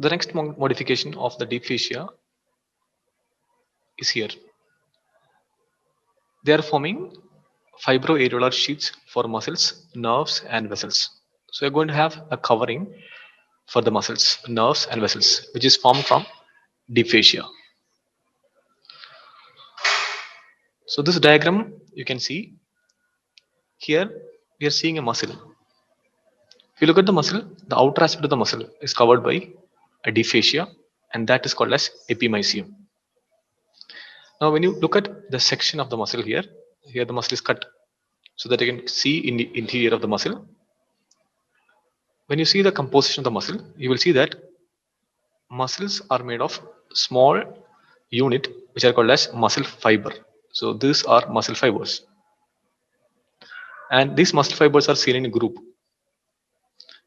The next modification of the deep fascia is here. They are forming fibroareolar sheets for muscles, nerves, and vessels. So you're going to have a covering for the muscles, nerves, and vessels, which is formed from deep fascia. So this diagram you can see here. We are seeing a muscle. If you look at the muscle, the outer aspect of the muscle is covered by a deep fascia, and that is called as epimysium. Now, when you look at the section of the muscle here, here the muscle is cut so that you can see in the interior of the muscle. When you see the composition of the muscle, you will see that muscles are made of small unit which are called as muscle fiber. So these are muscle fibers, and these muscle fibers are seen in a group,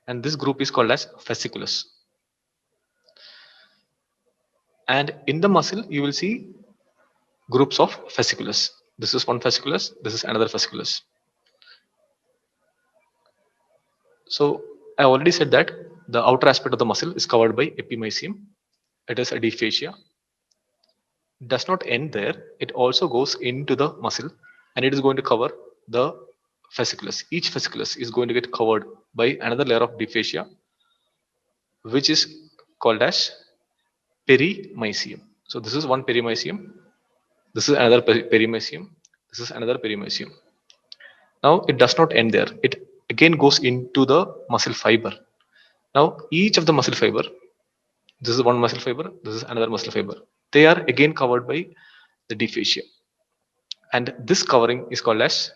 and this group is called as fasciculus. And in the muscle, you will see groups of fasciculus. This is one fasciculus, this is another fasciculus. So I already said that the outer aspect of the muscle is covered by epimysium. It is a deep fascia. Does not end there. It also goes into the muscle, and it is going to cover the fasciculus. Each fasciculus is going to get covered by another layer of deep fascia, which is called as perimysium. So this is one perimysium. This is another perimysium. This is another perimysium. Now it does not end there. It again goes into the muscle fiber. Now each of the muscle fiber, this is one muscle fiber, this is another muscle fiber. They are again covered by the deep fascia, and this covering is called as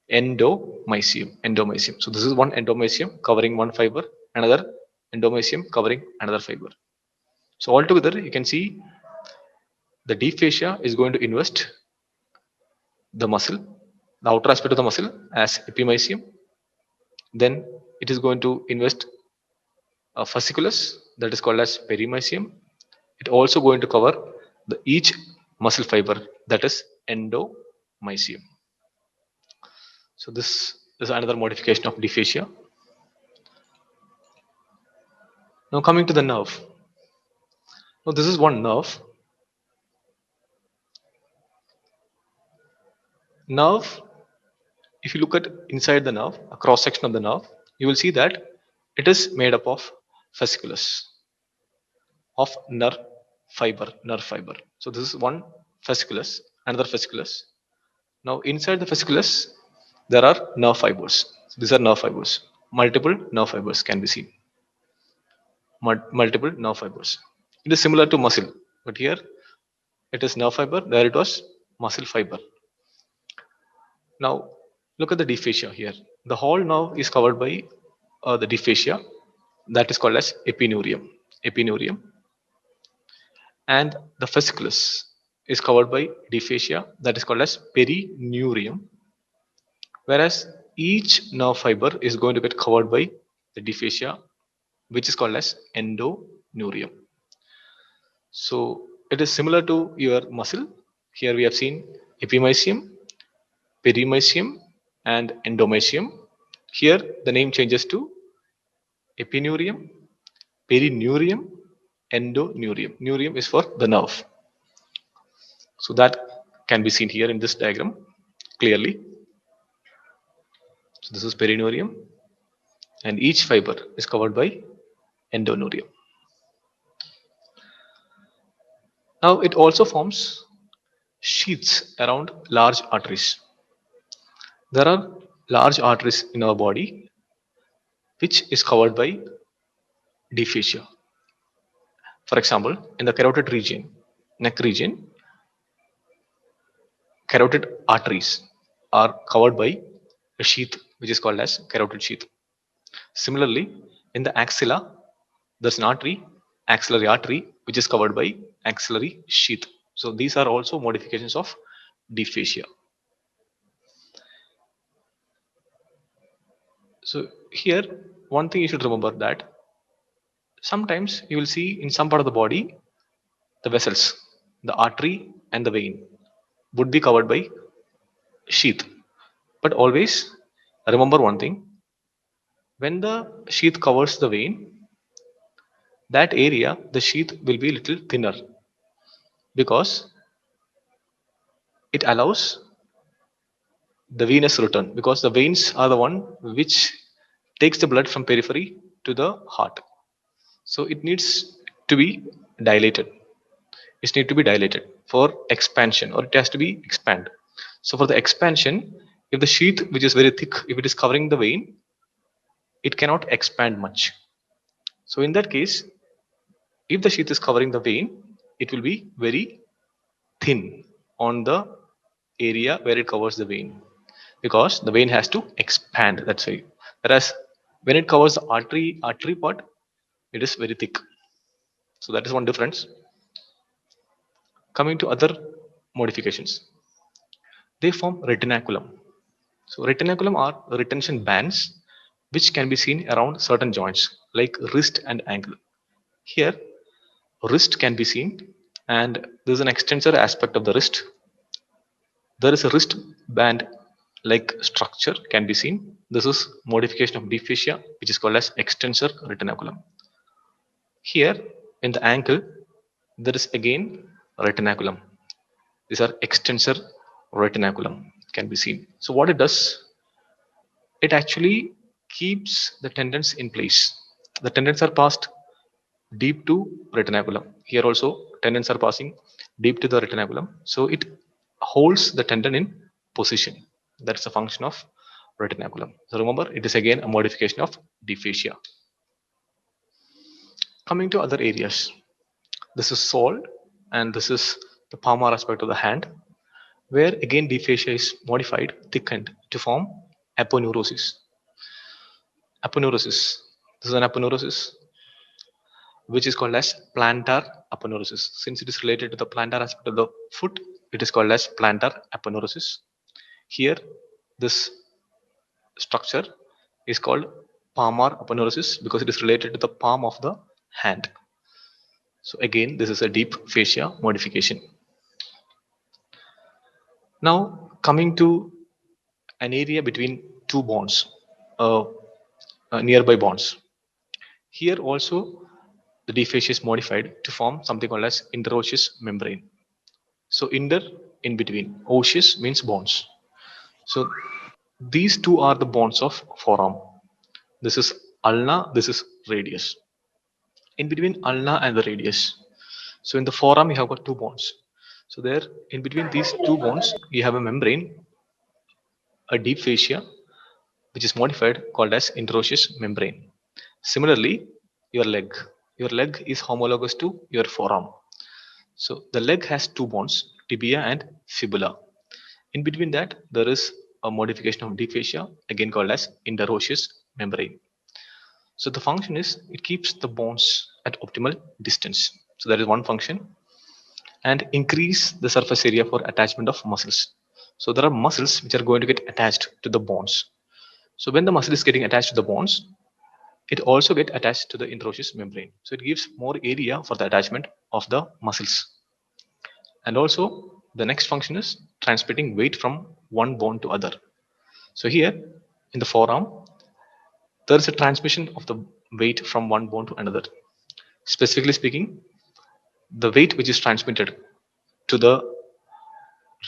endomysium. Endomysium. So this is one endomysium covering one fiber, another endomysium covering another fiber. So altogether, you can see the deep fascia is going to invest the muscle, the outer aspect of the muscle as epimysium. Then it is going to invest a fasciculus that is called as perimysium. It also going to cover the each muscle fiber that is endomysium. So this is another modification of deep fascia. Now coming to the nerve. Now this is one nerve. Nerve, if you look at inside the nerve, a cross section of the nerve, you will see that it is made up of fasciculus, of nerve fiber. So this is one fasciculus, another fasciculus. Now inside the fasciculus, there are nerve fibers. So these are nerve fibers. Multiple nerve fibers can be seen. Multiple nerve fibers. It is similar to muscle, but here it is nerve fiber. There it was muscle fiber. Now look at the deep fascia here. The whole nerve is covered by the deep fascia that is called as epineurium. Epineurium, and the fasciculus is covered by deep fascia that is called as perineurium, whereas each nerve fiber is going to get covered by the deep fascia which is called as endoneurium. So it is similar to your muscle. Here we have seen epimysium, perimysium, and endomysium. Here the name changes to epineurium, perineurium, endoneurium. Neurium is for the nerve. So that can be seen here in this diagram clearly. So this is perineurium, and each fiber is covered by endoneurium. Now it also forms sheaths around large arteries. There are large arteries in our body which is covered by deep fascia. For example, in the carotid region, neck region, carotid arteries are covered by a sheath which is called as carotid sheath. Similarly, in the axilla, there's an artery, axillary artery, which is covered by axillary sheath. So these are also modifications of deep fascia. So here, one thing you should remember that sometimes you will see in some part of the body, the vessels, the artery and the vein would be covered by sheath. But always remember one thing: when the sheath covers the vein, that area the sheath will be a little thinner because it allows the venous return, because the veins are the one which takes the blood from periphery to the heart. So it needs to be dilated. It needs to be dilated for expansion, or it has to be expand. So for the expansion, if the sheath which is very thick, if it is covering the vein, it cannot expand much. So in that case, if the sheath is covering the vein, it will be very thin on the area where it covers the vein, because the vein has to expand. That's why. Whereas when it covers the artery part, it is very thick. So that is one difference. Coming to other modifications, they form retinaculum. So retinaculum are retention bands which can be seen around certain joints like wrist and ankle. Here wrist can be seen, and there is an extensor aspect of the wrist. There is a wrist band like structure can be seen. This is modification of deep fascia, which is called as extensor retinaculum. Here in the ankle, there is again retinaculum. These are extensor retinaculum can be seen. So what it does, it actually keeps the tendons in place. The tendons are passed deep to retinaculum. Here also tendons are passing deep to the retinaculum. So it holds the tendon in position. That's the function of retinaculum. So remember, it is again a modification of deep fascia. Coming to other areas, this is sole, and this is the palmar aspect of the hand, where again deep fascia is modified, thickened to form aponeurosis. Aponeurosis. This is an aponeurosis which is called as plantar aponeurosis. Since it is related to the plantar aspect of the foot, it is called as plantar aponeurosis. Here, this structure is called palmar aponeurosis because it is related to the palm of the hand. So again, this is a deep fascia modification. Now coming to an area between two bones, uh, nearby bonds. Here also the deep fascia is modified to form something called as interosseous membrane. So inter, in between. Osseous means bones. So these two are the bones of forearm. This is ulna, this is radius. In between ulna and the radius. So in the forearm you have got two bones. So there in between these two bones you have a membrane, a deep fascia, which is modified called as interosseous membrane. Similarly, your leg. Your leg is homologous to your forearm. So the leg has two bones, tibia and fibula. In between that, there is a modification of deep fascia, again called as interosseous membrane. So the function is it keeps the bones at optimal distance. So that is one function, and increase the surface area for attachment of muscles. So there are muscles which are going to get attached to the bones. So when the muscle is getting attached to the bones, it also get attached to the interosseous membrane. So it gives more area for the attachment of the muscles. And also the next function is transmitting weight from one bone to other. So here in the forearm, there is a transmission of the weight from one bone to another. Specifically speaking, the weight which is transmitted to the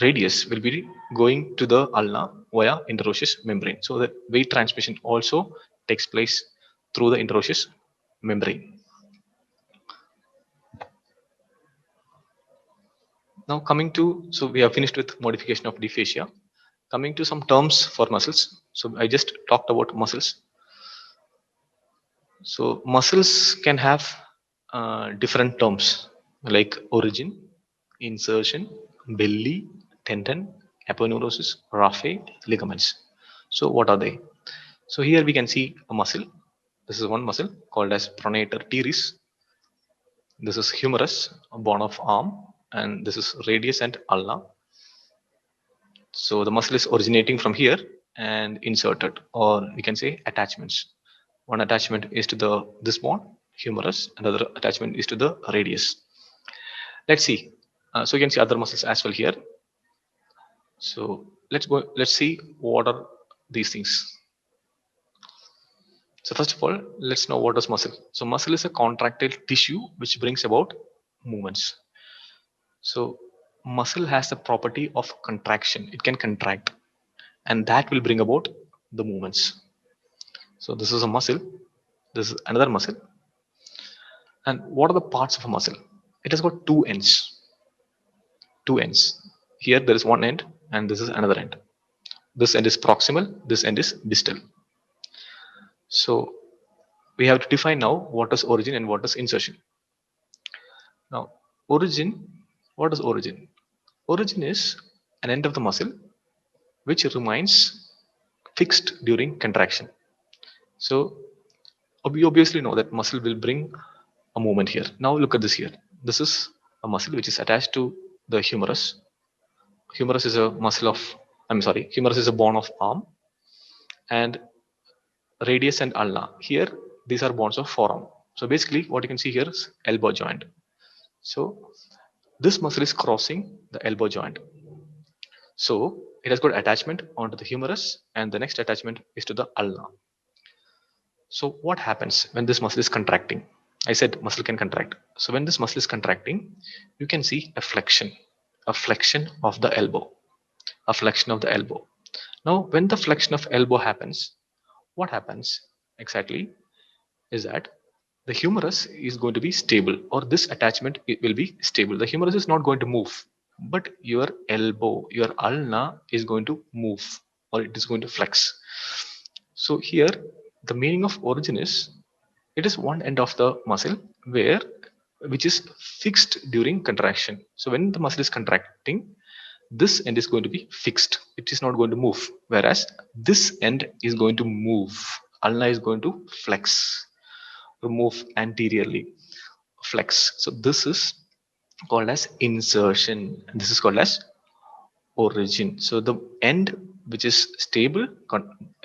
radius will be going to the ulna via interosseous membrane. So the weight transmission also takes place through the interosseous membrane. Now coming to, so we have finished with modification of deep fascia. Coming to some terms for muscles. So I just talked about muscles. So muscles can have different terms like origin, insertion, belly, tendon, aponeurosis, raphe, ligaments. So what are they? So here we can see a muscle. This is one muscle called as pronator teres. This is humerus, a bone of arm, and this is radius and ulna. So the muscle is originating from here and inserted, or we can say attachments. One attachment is to the this bone, humerus, another attachment is to the radius. Let's see. So you can see other muscles as well here. So let's go. Let's see what are these things. So first of all, let's know what is muscle. So muscle is a contractile tissue which brings about movements. So muscle has the property of contraction. It can contract, and that will bring about the movements. So this is a muscle. This is another muscle. And what are the parts of a muscle? It has got two ends. Two ends. Here there is one end, and this is another end. This end is proximal. This end is distal. So we have to define now what is origin and what is insertion. Now, origin. What is origin? Origin is an end of the muscle which remains fixed during contraction. So we obviously know that muscle will bring a movement here. Now look at this here. This is a muscle which is attached to the humerus. Humerus is a muscle of, I'm sorry, humerus is a bone of arm, and radius and ulna. Here, these are bones of forearm. So basically, what you can see here is elbow joint. So this muscle is crossing the elbow joint. So it has got attachment onto the humerus, and the next attachment is to the ulna. So what happens when this muscle is contracting? I said muscle can contract. So when this muscle is contracting, you can see a flexion of the elbow, a flexion of the elbow. Now, when the flexion of elbow happens, what happens exactly is that the humerus is going to be stable, or this attachment it will be stable. The humerus is not going to move, but your elbow, your ulna is going to move, or it is going to flex. So here the meaning of origin is it is one end of the muscle where which is fixed during contraction. So when the muscle is contracting, this end is going to be fixed. It is not going to move. Whereas this end is going to move. Ulna is going to flex, move anteriorly, flex. So this is called as insertion. This is called as origin. So the end which is stable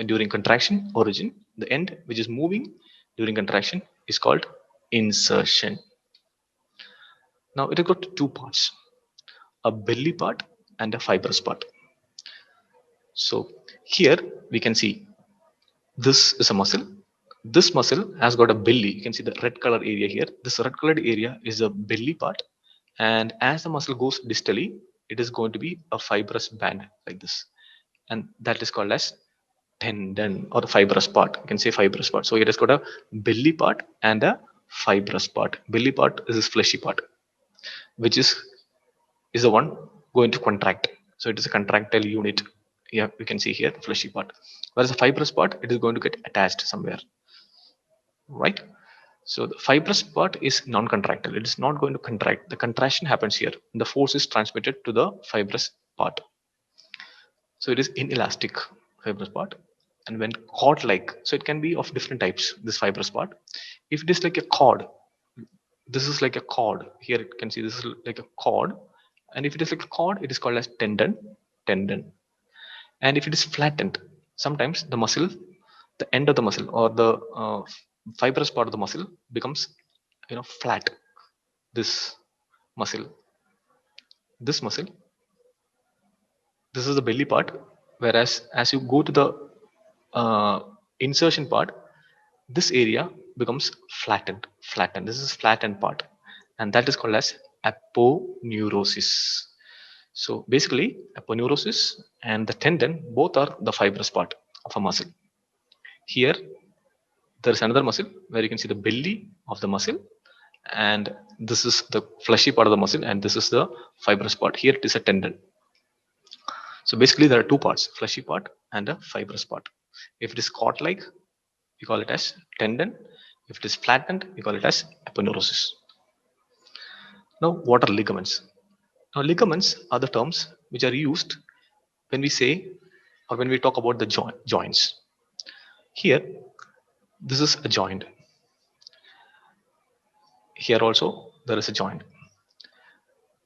during contraction, origin. The end which is moving during contraction is called insertion. Now it has got two parts, a belly part and a fibrous part. So here we can see this is a muscle. This muscle has got a belly. You can see the red color area here. This red colored area is the belly part, and as the muscle goes distally, it is going to be a fibrous band like this, and that is called as tendon or the fibrous part. You can say fibrous part. So it has got a belly part and a fibrous part. Belly part is this fleshy part, which is the one going to contract. So it is a contractile unit. Yeah, we can see here the fleshy part. Whereas the fibrous part, it is going to get attached somewhere, right? So the fibrous part is non-contractile. It is not going to contract. The contraction happens here. The force is transmitted to the fibrous part. So it is inelastic fibrous part. And when cord-like, so it can be of different types. This fibrous part, if it is like a cord, this is like a cord. Here you can see this is like a cord, and if it is like a cord, it is called as tendon. And if it is flattened, sometimes the muscle, the end of the muscle or the fibrous part of the muscle becomes flat. This muscle, this muscle, this is the belly part. Whereas as you go to the uh, insertion part, this area becomes flattened. This is flattened part, and that is called as aponeurosis. So basically aponeurosis and the tendon both are the fibrous part of a muscle. Here there is another muscle where you can see the belly of the muscle, and this is the fleshy part of the muscle, and this is the fibrous part. Here it is a tendon. So basically there are two parts, fleshy part and a fibrous part. If it is cord like, we call it as tendon. If it is flattened, we call it as aponeurosis. Now what are ligaments? Now ligaments are the terms which are used when we say or when we talk about the joints. Here this is a joint. Here also there is a joint.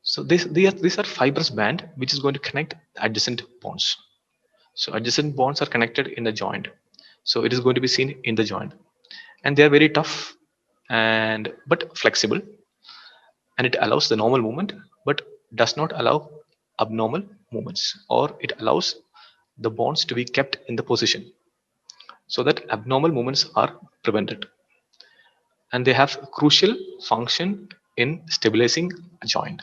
So these are fibrous band which is going to connect adjacent bones. So adjacent bonds are connected in the joint. So it is going to be seen in the joint, and they are very tough and but flexible, and it allows the normal movement but does not allow abnormal movements, or it allows the bonds to be kept in the position. so that abnormal movements are prevented, and they have crucial function in stabilizing a joint.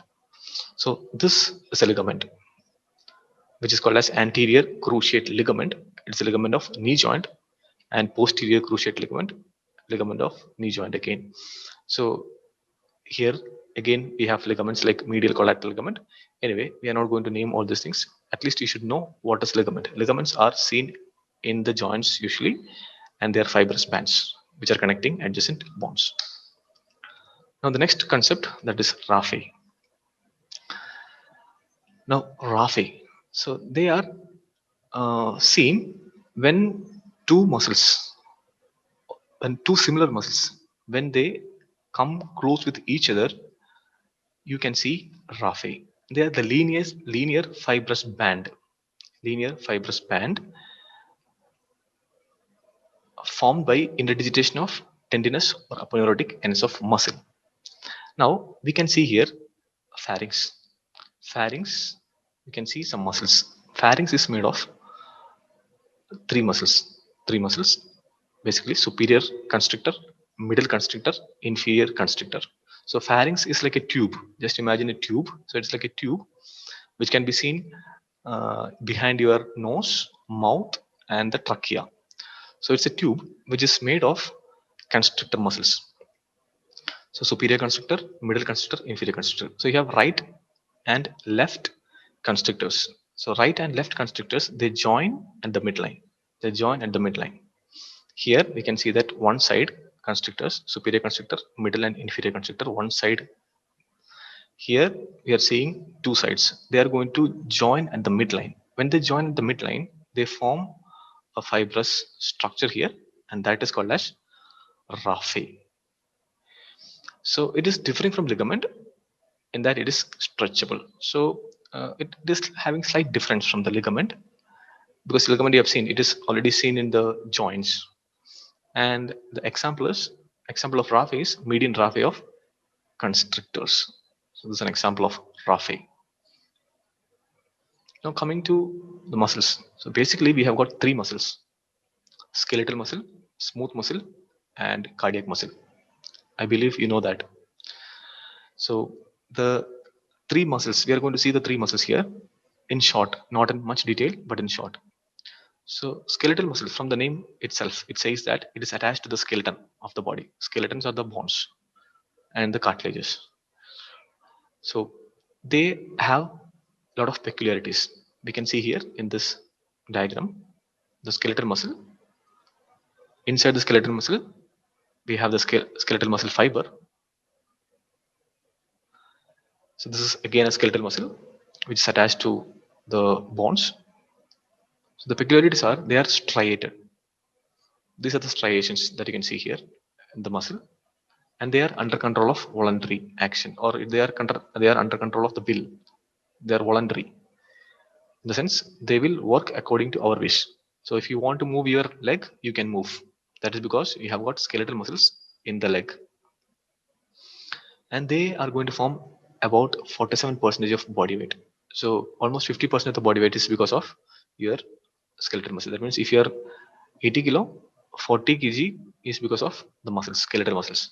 So this is a ligament which is called as anterior cruciate ligament. It's a ligament of knee joint, and posterior cruciate ligament of knee joint again. So here again we have ligaments like medial collateral ligament. Anyway, we are not going to name all these things. At least you should know what is ligament. Ligaments are seen in the joints usually, and they are fibrous bands which are connecting adjacent bones. Now the next concept, that is raphe. Now raphe, so they are seen when two muscles, when two similar muscles, when they come close with each other, you can see raphe. They are the linear fibrous band, linear fibrous band formed by interdigitation of tendinous or aponeurotic ends of muscle. Now we can see here pharynx. Pharynx, you can see some muscles. Pharynx is made of three muscles. Three muscles, basically superior constrictor, middle constrictor, inferior constrictor. So pharynx is like a tube. Just imagine a tube. So it's like a tube which can be seen behind your nose, mouth, and the trachea. So it's a tube which is made of constrictor muscles. So superior constrictor, middle constrictor, inferior constrictor. So you have right and left constrictors. So right and left constrictors, they join at the midline. They join at the midline. Here we can see that one side constrictors, superior constrictor, middle and inferior constrictor, one side. Here we are seeing two sides. They are going to join at the midline. When they join at the midline, they form a fibrous structure here, and that is called as raphe. So it is differing from ligament in that it is stretchable. So it is having slight difference from the ligament, because ligament you have seen it is already seen in the joints. And the example of raphe is median raphe of constrictors. So this is an example of raphe. Now coming to the muscles. So basically we have got three muscles: skeletal muscle, smooth muscle, and cardiac muscle. I believe you know that. So the three muscles, we are going to see the three muscles here in short, not in much detail, but in short. So skeletal muscle, from the name itself, it says that it is attached to the skeleton of the body. Skeletons are the bones and the cartilages. So they have a lot of peculiarities. We can see here in this diagram, the skeletal muscle. Inside the skeletal muscle, we have the skeletal muscle fiber. So this is again a skeletal muscle which is attached to the bones. So the peculiarities are they are striated. These are the striations that you can see here in the muscle, and they are under control of voluntary action, or they are under control of the will. They are voluntary in the sense they will work according to our wish. So if you want to move your leg, you can move. That is because you have got skeletal muscles in the leg, and they are going to form about 47% of body weight. So almost 50% of the body weight is because of your skeletal muscle. That means if you are 80 kilo, 40 kg is because of the muscles, skeletal muscles,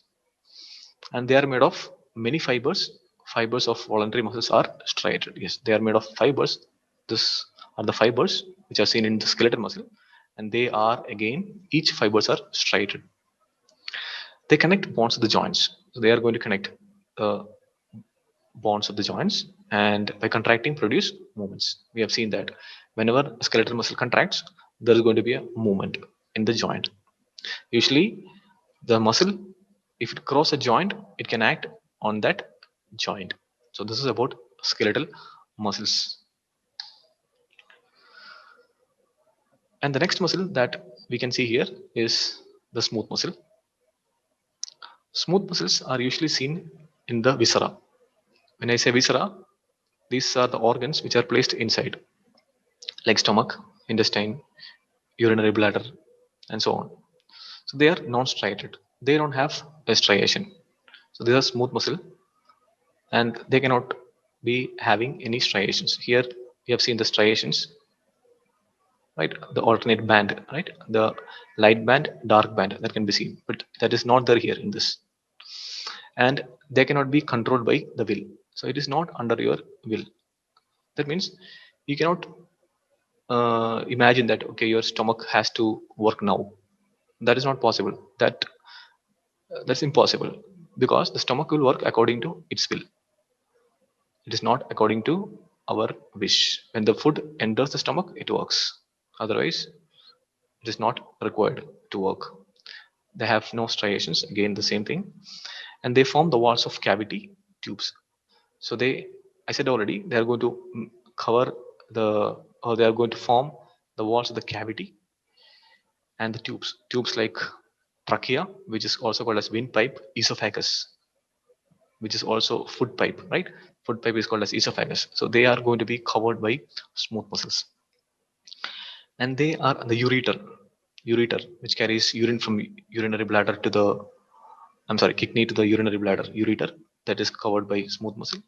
and they are made of many fibers. Fibers of voluntary muscles are striated. Yes, they are made of fibers. This are the fibers which are seen in the skeletal muscle, and they are again, each fibers are striated. They connect bonds of the joints. So they are going to connect bonds of the joints, and by contracting produce movements. We have seen that whenever a skeletal muscle contracts, there is going to be a movement in the joint. Usually the muscle, if it cross a joint, it can act on that joint. So this is about skeletal muscles. And the next muscle that we can see here is the smooth muscle. Smooth muscles are usually seen in the viscera. When I say viscera, these are the organs which are placed inside, like stomach, intestine, urinary bladder, and so on. So they are non-striated. They don't have a striation. So these are smooth muscle, and they cannot be having any striations. Here we have seen the striations right? The alternate band, right? The light band, dark band that can be seen, but that is not there here in this. And they cannot be controlled by the will. So it is not under your will. That means you cannot imagine that okay, your stomach has to work now. That is not possible. That's impossible because the stomach will work according to its will. It is not according to our wish. When the food enters the stomach, it works. Otherwise, it is not required to work. They have no striations, again the same thing, and they form the walls of cavity tubes. So I said already, they are going to cover or they are going to form the walls of the cavity and the tubes like trachea, which is also called as windpipe, esophagus, which is also food pipe, right? Food pipe is called as esophagus. So they are going to be covered by smooth muscles, and they are the ureter, which carries urine from urinary bladder to the, I'm sorry, kidney to the urinary bladder, ureter, that is covered by smooth muscle.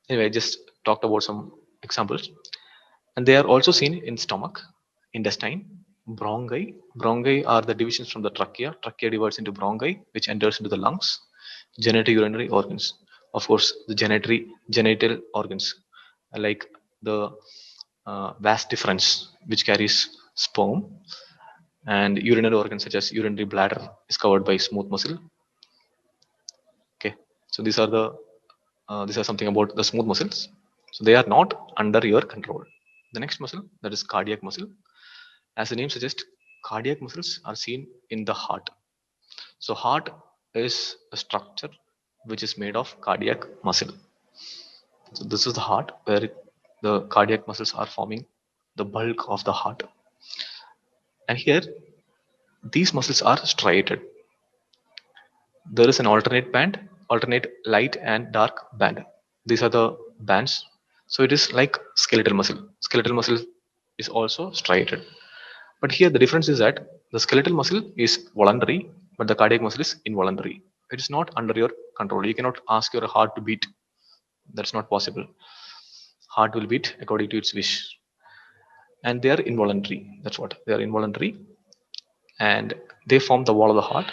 Anyway, I just talked about some examples, and they are also seen in stomach, intestine, bronchi. Bronchi are the divisions from the trachea. Trachea divides into bronchi, which enters into the lungs. Genitourinary organs, of course, the genital organs, like the vas deferens, which carries sperm, and urinary organs such as urinary bladder is covered by smooth muscle. Okay, so these are something about the smooth muscles. So they are not under your control. The next muscle, that is cardiac muscle. As the name suggests, cardiac muscles are seen in the heart. So heart is a structure which is made of cardiac muscle. So this is the heart where the cardiac muscles are forming the bulk of the heart. And here these muscles are striated. There is an alternate light and dark band. These are the bands. So it is like skeletal muscle. Skeletal muscle is also striated, but here the difference is that the skeletal muscle is voluntary, but the cardiac muscle is involuntary. It is not under your control. You cannot ask your heart to beat. That's not possible. Heart will beat according to its wish, and they are involuntary. That's what they are, involuntary. And they form the wall of the heart.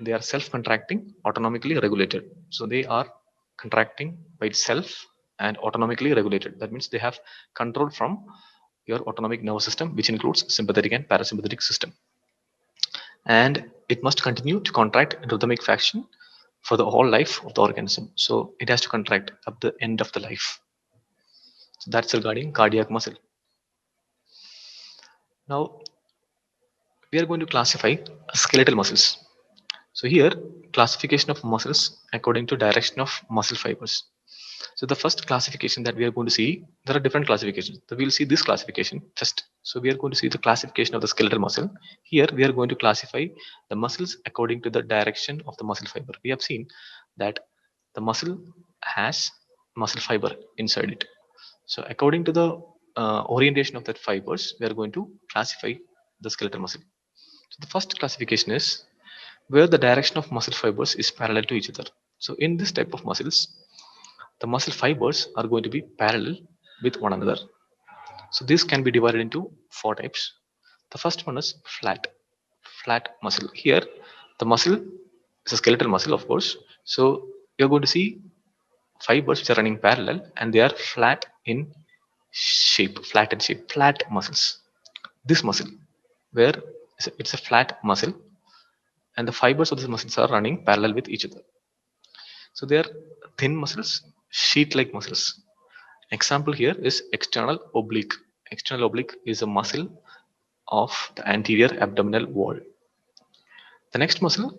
They are self-contracting, autonomically regulated. So they are contracting by itself and autonomically regulated. That means they have control from your autonomic nervous system, which includes sympathetic and parasympathetic system. And it must continue to contract in rhythmic fashion for the whole life of the organism. So it has to contract up the end of the life. So that's regarding cardiac muscle. Now we are going to classify skeletal muscles. So here, classification of muscles according to direction of muscle fibers. So the first classification that we are going to see, there are different classifications. So we'll see this classification first. So we are going to see the classification of the skeletal muscle. Here we are going to classify the muscles according to the direction of the muscle fiber. We have seen that the muscle has muscle fiber inside it. So according to the orientation of that fibers, we are going to classify the skeletal muscle. So the first classification is where the direction of muscle fibers is parallel to each other. So in this type of muscles, the muscle fibers are going to be parallel with one another. So this can be divided into four types. The first one is flat muscle. Here, the muscle is a skeletal muscle, of course. So you're going to see fibers which are running parallel and they are flat in shape, flat muscles. This muscle, where it's a flat muscle, and the fibers of these muscles are running parallel with each other. So they are thin muscles, sheet-like muscles. Example here is external oblique. External oblique is a muscle of the anterior abdominal wall. The next muscle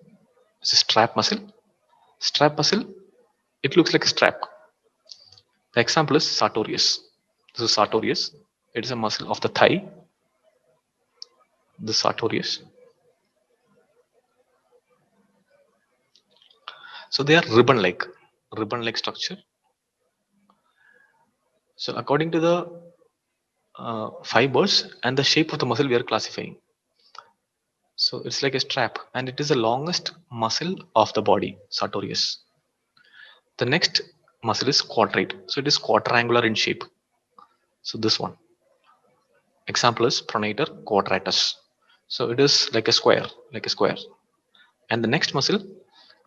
is a strap muscle. Strap muscle, it looks like a strap. The example is sartorius. This is sartorius. It is a muscle of the thigh. The sartorius. So they are ribbon-like structure. So according to the fibers and the shape of the muscle, we are classifying. So it's like a strap, and it is the longest muscle of the body, sartorius. The next muscle is quadrate. So it is quadrangular in shape. So this one, Example is pronator quadratus. So it is like a square, like a square. And the next muscle,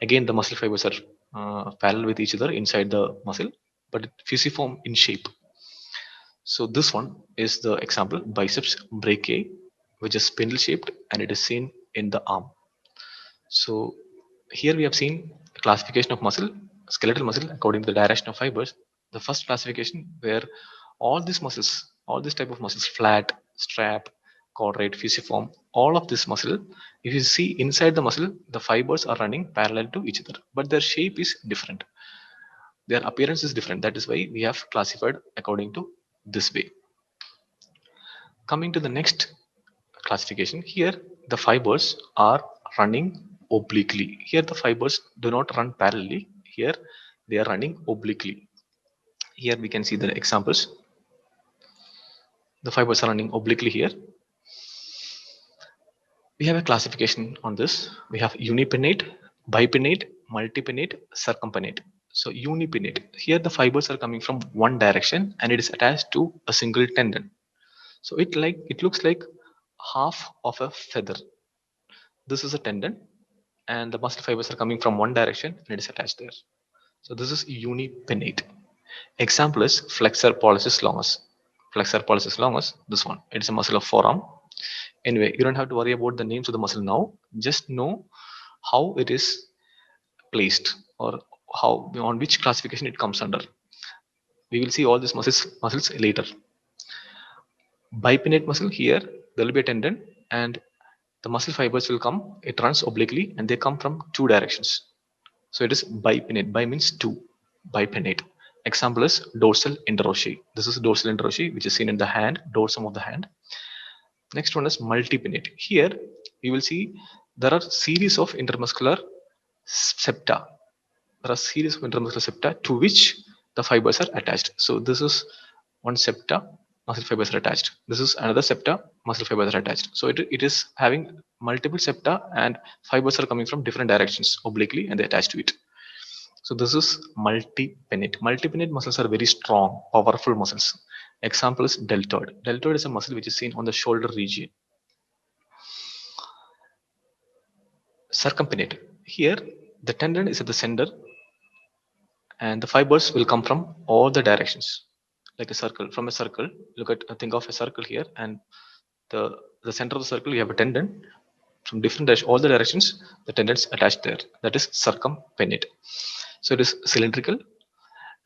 again the muscle fibers are parallel with each other inside the muscle, but fusiform in shape. So this one is the example biceps brachii, which is spindle shaped and it is seen in the arm. So here we have seen classification of muscle, skeletal muscle according to the direction of fibers. The first classification where all these muscles, all this type of muscles, flat, strap, quadrate, fusiform, all of this muscle, if you see inside the muscle, the fibers are running parallel to each other, but their shape is different. Their appearance is different. That is why we have classified according to this way. Coming to the next classification, here the fibers are running obliquely. Here the fibers do not run parallelly. Here they are running obliquely. Here we can see the examples. The fibers are running obliquely here. We have a classification on this. We have unipinnate, bipinnate, multipinnate, circumpinnate. So unipinnate, here the fibers are coming from one direction and it is attached to a single tendon. So it looks like half of a feather. This is a tendon and the muscle fibers are coming from one direction and it is attached there. So this is unipinnate. Example is flexor pollicis longus. Flexor pollicis longus, this one. It's a muscle of forearm. Anyway, you don't have to worry about the names of the muscle now. Just know how it is placed or how on which classification it comes under. We will see all these muscles later. Bipinnate muscle, here there will be a tendon and the muscle fibers will come, it runs obliquely and they come from two directions. So it is bipinnate. Bi means two. Bipinnate. Example is dorsal interossei. This is dorsal interossei which is seen in the hand, dorsum of the hand. Next one is multipinnate. Here you will see there are series of intermuscular septa. There are series of intermuscular septa to which the fibers are attached. So this is one septa, muscle fibers are attached. This is another septa, muscle fibers are attached. So it is having multiple septa and fibers are coming from different directions obliquely and they attach to it. So this is multipinnate. Multipinnate muscles are very strong, powerful muscles. Example is deltoid. Deltoid is a muscle which is seen on the shoulder region. Circumpinnate. Here the tendon is at the center and the fibers will come from all the directions like a circle. From a circle, think of a circle here and the center of the circle you have a tendon from different directions, all the directions the tendons attached there, that is circumpinnate. So it is cylindrical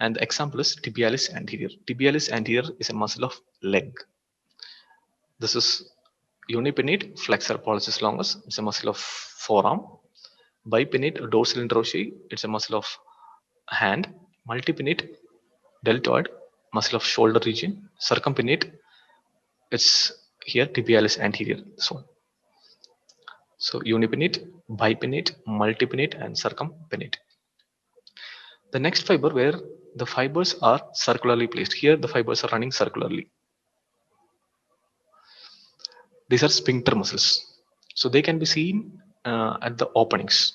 and the example is tibialis anterior. Tibialis anterior is a muscle of leg. This is unipinnate flexor pollicis longus, it's a muscle of forearm. Bipinnate dorsal interossei, it's a muscle of hand. Multipinnate deltoid, muscle of shoulder region. Circumpinnate, it's here tibialis anterior, this one. So unipinnate, bipinnate, multipinnate and circumpinnate. The next fiber where the fibers are circularly placed, here the fibers are running circularly. These are sphincter muscles, so they can be seen at the openings.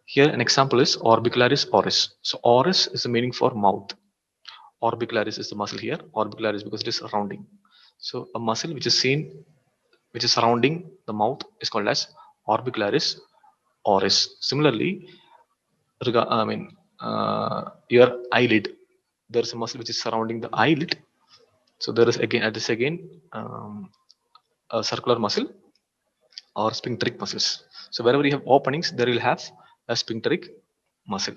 Here an example is orbicularis oris. So oris is the meaning for mouth. Orbicularis is the muscle here. Orbicularis because it is surrounding. So a muscle which is seen, which is surrounding the mouth is called as orbicularis oris. Similarly, your eyelid, there is a muscle which is surrounding the eyelid. So there is again, this again a circular muscle or sphincteric muscles. So wherever you have openings, there will have a sphincteric muscle.